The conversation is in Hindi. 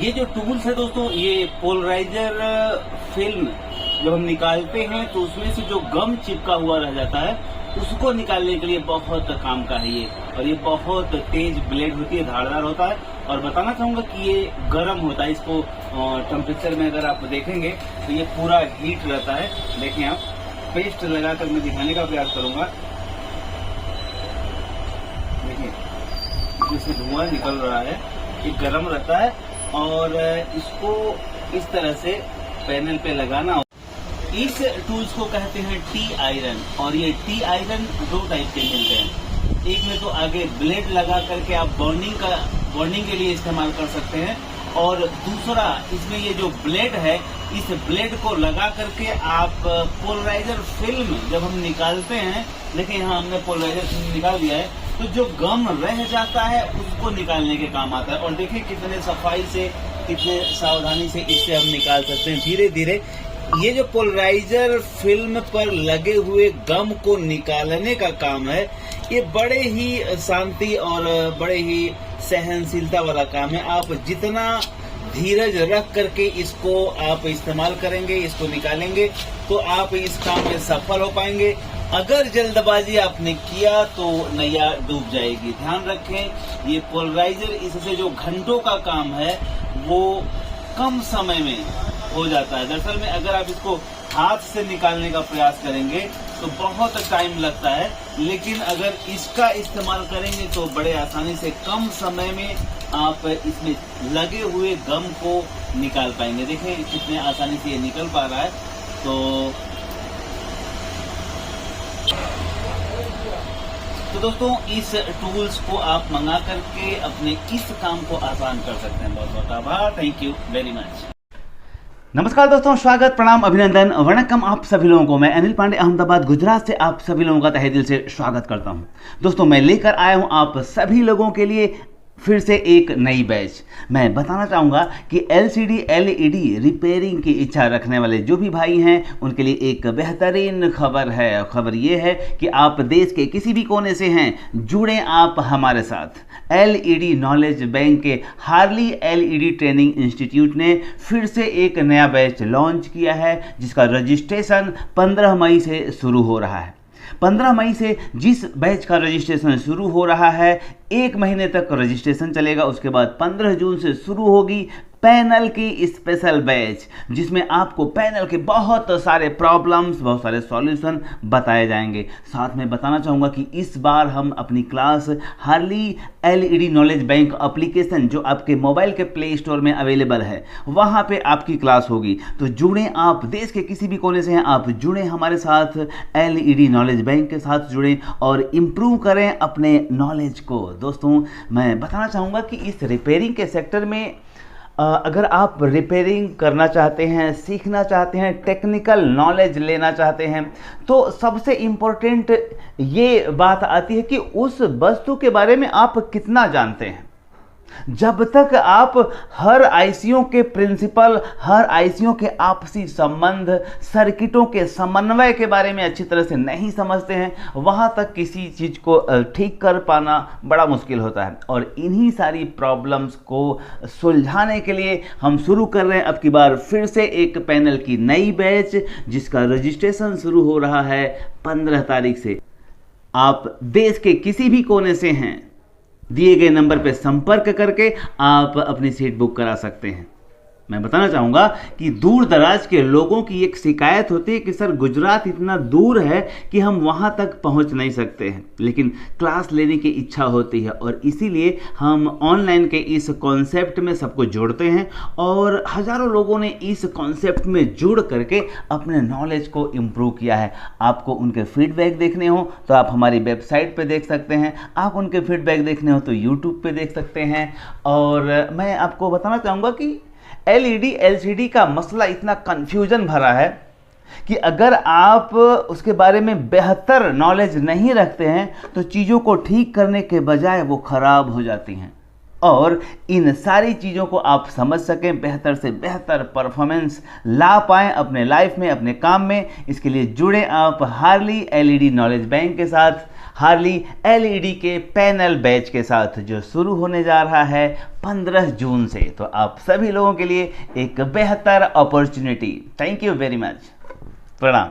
ये जो टूल्स है दोस्तों, ये पोलराइजर फिल्म जब हम निकालते हैं तो उसमें से जो गम चिपका हुआ रह जाता है उसको निकालने के लिए बहुत काम का है ये। और ये बहुत तेज ब्लेड होती है, धारदार होता है। और बताना चाहूंगा कि ये गर्म होता है। इसको टेम्परेचर में अगर आप देखेंगे तो ये पूरा हीट रहता है। देखें आप, पेस्ट लगाकर मैं दिखाने का प्रयास करूंगा। देखिए इसमें धुआं निकल रहा है, ये गर्म रहता है। और इसको इस तरह से पैनल पे लगाना। इस टूल्स को कहते हैं टी आयरन। और ये टी आयरन दो टाइप के मिलते हैं। एक में तो आगे ब्लेड लगा करके आप बर्निंग के लिए इस्तेमाल कर सकते हैं, और दूसरा इसमें ये जो ब्लेड है, इस ब्लेड को लगा करके आप पोलराइजर फिल्म जब हम निकालते हैं, देखिए यहाँ हमने पोलराइजर फिल्म निकाल दिया है, तो जो गम रह जाता है उसको निकालने के काम आता है। और देखिए कितने सफाई से, कितने सावधानी से इससे हम निकाल सकते हैं धीरे धीरे। ये जो पोलराइजर फिल्म पर लगे हुए गम को निकालने का काम है, ये बड़े ही शांति और बड़े ही सहनशीलता वाला काम है। आप जितना धीरज रख करके इसको आप इस्तेमाल करेंगे, इसको निकालेंगे, तो आप इस काम में सफल हो पाएंगे। अगर जल्दबाजी आपने किया तो नैया डूब जाएगी। ध्यान रखें, ये पोलराइजर, इससे जो घंटों का काम है वो कम समय में हो जाता है। दरअसल में अगर आप इसको हाथ से निकालने का प्रयास करेंगे तो बहुत टाइम लगता है, लेकिन अगर इसका इस्तेमाल करेंगे तो बड़े आसानी से कम समय में आप इसमें लगे हुए गम को निकाल पाएंगे। देखें कितने आसानी से ये निकल पा रहा है। तो दोस्तों, इस टूल्स को आप मंगा करके अपने इस काम को आसान कर सकते हैं। बहुत बहुत आभार, थैंक यू वेरी मच। नमस्कार दोस्तों, स्वागत, प्रणाम, अभिनंदन, वणक्कम आप सभी लोगों को। मैं अनिल पांडे, अहमदाबाद, गुजरात से आप सभी लोगों का तहे दिल से स्वागत करता हूं। दोस्तों, मैं लेकर आया हूं आप सभी लोगों के लिए फिर से एक नई बैच। मैं बताना चाहूँगा कि LCD LED रिपेयरिंग की इच्छा रखने वाले जो भी भाई हैं उनके लिए एक बेहतरीन खबर है। खबर ये है कि आप देश के किसी भी कोने से हैं, जुड़ें आप हमारे साथ। LED नॉलेज बैंक के हार्ली LED ट्रेनिंग इंस्टीट्यूट ने फिर से एक नया बैच लॉन्च किया है, जिसका रजिस्ट्रेशन 15 मई से शुरू हो रहा है। 15 मई से जिस बैच का रजिस्ट्रेशन शुरू हो रहा है, 1 महीने तक रजिस्ट्रेशन चलेगा। उसके बाद 15 जून से शुरू होगी पैनल की स्पेशल बैच, जिसमें आपको पैनल के बहुत सारे प्रॉब्लम्स, बहुत सारे सॉल्यूशन बताए जाएंगे। साथ में बताना चाहूँगा कि इस बार हम अपनी class Harley LED knowledge bank application, जो आपके मोबाइल के प्ले स्टोर में अवेलेबल है, वहाँ पे आपकी क्लास होगी। तो जुड़ें आप, देश के किसी भी कोने से हैं आप, जुड़ें हमारे साथ, LED नॉलेज बैंक के साथ जुड़ें और इम्प्रूव करें अपने नॉलेज को। दोस्तों, मैं बताना चाहूँगा कि इस रिपेयरिंग के सेक्टर में अगर आप रिपेयरिंग करना चाहते हैं, सीखना चाहते हैं, टेक्निकल नॉलेज लेना चाहते हैं, तो सबसे इम्पोर्टेंट ये बात आती है कि उस वस्तु के बारे में आप कितना जानते हैं। जब तक आप हर आईसीओ के प्रिंसिपल, हर आईसीओ के आपसी संबंध, सर्किटों के समन्वय के बारे में अच्छी तरह से नहीं समझते हैं, वहाँ तक किसी चीज़ को ठीक कर पाना बड़ा मुश्किल होता है। और इन्हीं सारी प्रॉब्लम्स को सुलझाने के लिए हम शुरू कर रहे हैं अब की बार फिर से एक पैनल की नई बैच, जिसका रजिस्ट्रेशन शुरू हो रहा है 15 तारीख से। आप देश के किसी भी कोने से हैं, दिए गए नंबर पर संपर्क करके आप अपनी सीट बुक करा सकते हैं। मैं बताना चाहूँगा कि दूर दराज के लोगों की एक शिकायत होती है कि सर गुजरात इतना दूर है कि हम वहाँ तक पहुँच नहीं सकते हैं, लेकिन क्लास लेने की इच्छा होती है। और इसीलिए हम ऑनलाइन के इस कॉन्सेप्ट में सबको जोड़ते हैं, और हज़ारों लोगों ने इस कॉन्सेप्ट में जुड़ करके अपने नॉलेज को इम्प्रूव किया है। आपको उनके फीडबैक देखने हो तो आप हमारी वेबसाइट पर देख सकते हैं, आप उनके फीडबैक देखने हो तो यूट्यूब पर देख सकते हैं। और मैं आपको बताना चाहूँगा कि LED LCD का मसला इतना कंफ्यूजन भरा है कि अगर आप उसके बारे में बेहतर नॉलेज नहीं रखते हैं तो चीज़ों को ठीक करने के बजाय वो खराब हो जाती हैं। और इन सारी चीज़ों को आप समझ सकें, बेहतर से बेहतर परफॉर्मेंस ला पाएँ अपने लाइफ में, अपने काम में, इसके लिए जुड़े आप हार्ली LED नॉलेज बैंक के साथ। हार्ली LED के पैनल बैच के साथ जो शुरू होने जा रहा है 15 जून से। तो आप सभी लोगों के लिए एक बेहतर opportunity. Thank you very much. प्रणाम।